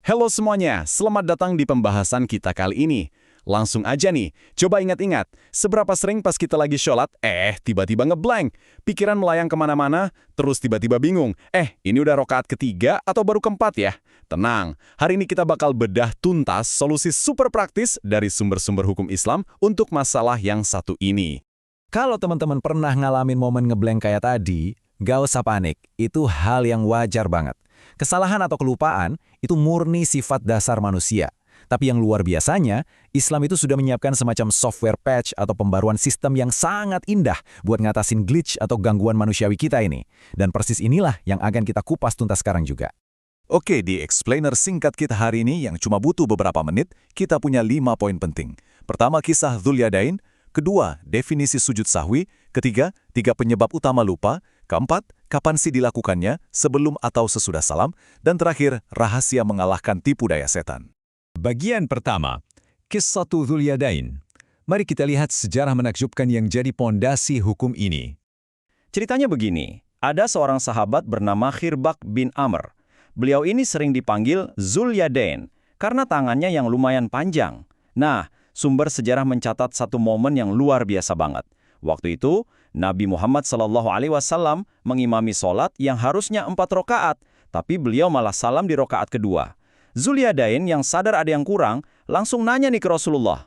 Halo semuanya, selamat datang di pembahasan kita kali ini. Langsung aja nih, coba ingat-ingat, seberapa sering pas kita lagi sholat, tiba-tiba ngeblank. Pikiran melayang kemana-mana, terus tiba-tiba bingung, ini udah rokaat ketiga atau baru keempat ya? Tenang, hari ini kita bakal bedah tuntas solusi super praktis dari sumber-sumber hukum Islam untuk masalah yang satu ini. Kalau teman-teman pernah ngalamin momen ngeblank kayak tadi, gak usah panik, itu hal yang wajar banget. Kesalahan atau kelupaan itu murni sifat dasar manusia. Tapi yang luar biasanya, Islam itu sudah menyiapkan semacam software patch atau pembaruan sistem yang sangat indah buat ngatasin glitch atau gangguan manusiawi kita ini. Dan persis inilah yang akan kita kupas tuntas sekarang juga. Oke, di explainer singkat kita hari ini yang cuma butuh beberapa menit, kita punya 5 poin penting. Pertama, kisah Dzulyadain. Kedua, definisi sujud sahwi. Ketiga, 3 penyebab utama lupa. Keempat, kapan sih dilakukannya, sebelum atau sesudah salam. Dan terakhir, rahasia mengalahkan tipu daya setan. Bagian pertama, Kisah Dzulyadain. Mari kita lihat sejarah menakjubkan yang jadi pondasi hukum ini. Ceritanya begini, ada seorang sahabat bernama Khirbak bin Amr. Beliau ini sering dipanggil Dzulyadain karena tangannya yang lumayan panjang. Nah, sumber sejarah mencatat satu momen yang luar biasa banget. Waktu itu, Nabi Muhammad SAW mengimami sholat yang harusnya 4 rakaat, tapi beliau malah salam di rakaat kedua. Dzulyadain yang sadar ada yang kurang, langsung nanya nih ke Rasulullah.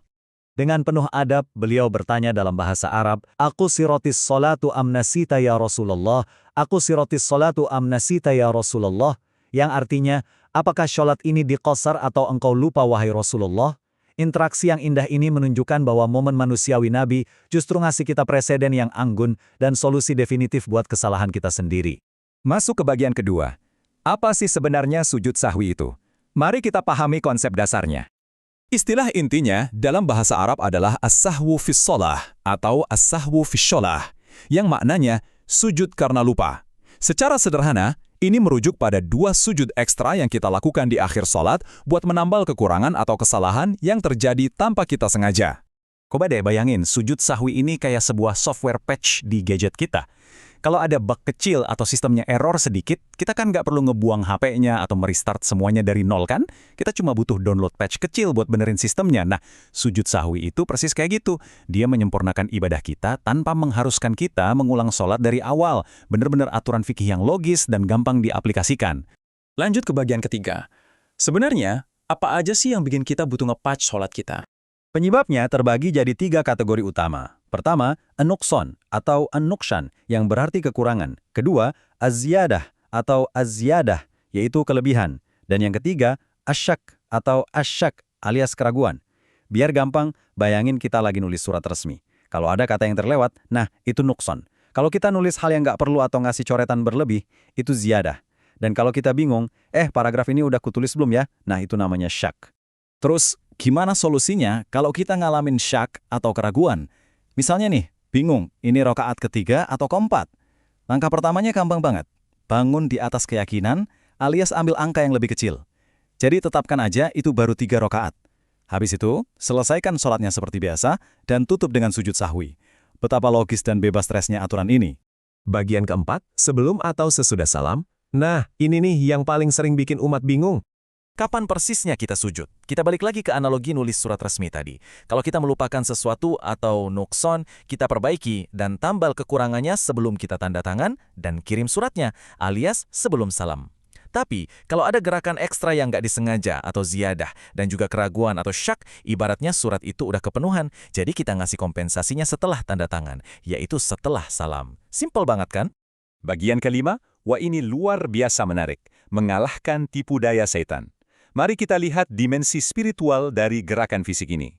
Dengan penuh adab, beliau bertanya dalam bahasa Arab, "Aku sirotis sholatu amnasita ya Rasulullah, aku sirotis sholatu amnasita ya Rasulullah," yang artinya, apakah sholat ini diqasar atau engkau lupa wahai Rasulullah? Interaksi yang indah ini menunjukkan bahwa momen manusiawi Nabi justru ngasih kita preseden yang anggun dan solusi definitif buat kesalahan kita sendiri. Masuk ke bagian kedua. Apa sih sebenarnya sujud sahwi itu? Mari kita pahami konsep dasarnya. Istilah intinya dalam bahasa Arab adalah as-sahwu fis shalah atau as-sahwu fis shalah, yang maknanya sujud karena lupa. Secara sederhana, ini merujuk pada 2 sujud ekstra yang kita lakukan di akhir sholat buat menambal kekurangan atau kesalahan yang terjadi tanpa kita sengaja. Coba deh bayangin, sujud sahwi ini kayak sebuah software patch di gadget kita. Kalau ada bug kecil atau sistemnya error sedikit, kita kan nggak perlu ngebuang HP-nya atau merestart semuanya dari nol kan? Kita cuma butuh download patch kecil buat benerin sistemnya. Nah, sujud sahwi itu persis kayak gitu. Dia menyempurnakan ibadah kita tanpa mengharuskan kita mengulang sholat dari awal. Bener-bener aturan fikih yang logis dan gampang diaplikasikan. Lanjut ke bagian ketiga. Sebenarnya, apa aja sih yang bikin kita butuh nge-patch sholat kita? Penyebabnya terbagi jadi 3 kategori utama. Pertama, an-nuqsan atau an-nuqshan yang berarti kekurangan. Kedua, az-ziyadah atau az-ziyadah yaitu kelebihan. Dan yang ketiga, asyak atau asyak alias keraguan. Biar gampang, bayangin kita lagi nulis surat resmi. Kalau ada kata yang terlewat, nah itu nuqsan. Kalau kita nulis hal yang nggak perlu atau ngasih coretan berlebih, itu ziyadah. Dan kalau kita bingung, paragraf ini udah kutulis belum ya? Nah itu namanya syak. Terus, gimana solusinya kalau kita ngalamin syak atau keraguan? Misalnya nih, bingung, ini rokaat ketiga atau keempat? Langkah pertamanya gampang banget. Bangun di atas keyakinan alias ambil angka yang lebih kecil. Jadi tetapkan aja itu baru 3 rokaat. Habis itu, selesaikan sholatnya seperti biasa dan tutup dengan sujud sahwi. Betapa logis dan bebas stresnya aturan ini. Bagian keempat, sebelum atau sesudah salam. Nah, ini nih yang paling sering bikin umat bingung. Kapan persisnya kita sujud? Kita balik lagi ke analogi nulis surat resmi tadi. Kalau kita melupakan sesuatu atau nukson, kita perbaiki dan tambal kekurangannya sebelum kita tanda tangan dan kirim suratnya, alias sebelum salam. Tapi, kalau ada gerakan ekstra yang nggak disengaja atau ziyadah dan juga keraguan atau syak, ibaratnya surat itu udah kepenuhan, jadi kita ngasih kompensasinya setelah tanda tangan, yaitu setelah salam. Simpel banget kan? Bagian kelima, ini luar biasa menarik. Mengalahkan tipu daya setan. Mari kita lihat dimensi spiritual dari gerakan fisik ini.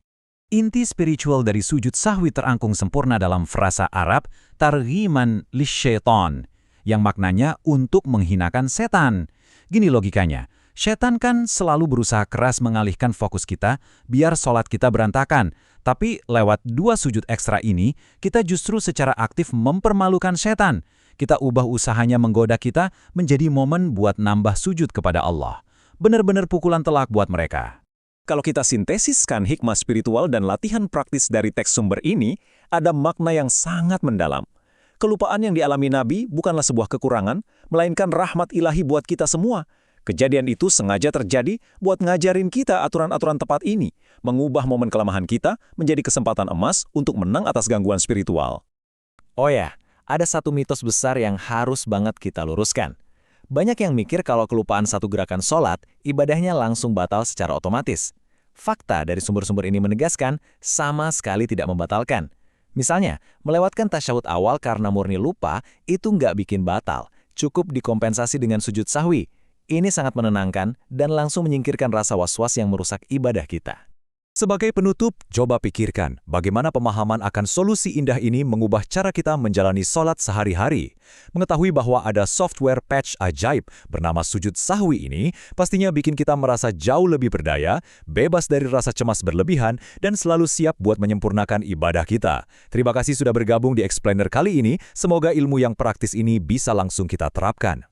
Inti spiritual dari sujud sahwi terangkum sempurna dalam frasa Arab targhiman lisyaitan, yang maknanya untuk menghinakan setan. Gini logikanya, setan kan selalu berusaha keras mengalihkan fokus kita biar sholat kita berantakan. Tapi lewat 2 sujud ekstra ini, kita justru secara aktif mempermalukan setan. Kita ubah usahanya menggoda kita menjadi momen buat nambah sujud kepada Allah. Benar-benar pukulan telak buat mereka. Kalau kita sintesiskan hikmah spiritual dan latihan praktis dari teks sumber ini, ada makna yang sangat mendalam. Kelupaan yang dialami Nabi bukanlah sebuah kekurangan, melainkan rahmat ilahi buat kita semua. Kejadian itu sengaja terjadi buat ngajarin kita aturan-aturan tepat ini, mengubah momen kelemahan kita menjadi kesempatan emas untuk menang atas gangguan spiritual. Oh ya, ada satu mitos besar yang harus banget kita luruskan. Banyak yang mikir kalau kelupaan satu gerakan sholat, ibadahnya langsung batal secara otomatis. Fakta dari sumber-sumber ini menegaskan sama sekali tidak membatalkan. Misalnya, melewatkan tasyahud awal karena murni lupa itu nggak bikin batal, cukup dikompensasi dengan sujud sahwi. Ini sangat menenangkan dan langsung menyingkirkan rasa was-was yang merusak ibadah kita. Sebagai penutup, coba pikirkan bagaimana pemahaman akan solusi indah ini mengubah cara kita menjalani sholat sehari-hari. Mengetahui bahwa ada software patch ajaib bernama sujud sahwi ini pastinya bikin kita merasa jauh lebih berdaya, bebas dari rasa cemas berlebihan, dan selalu siap buat menyempurnakan ibadah kita. Terima kasih sudah bergabung di Explainer kali ini. Semoga ilmu yang praktis ini bisa langsung kita terapkan.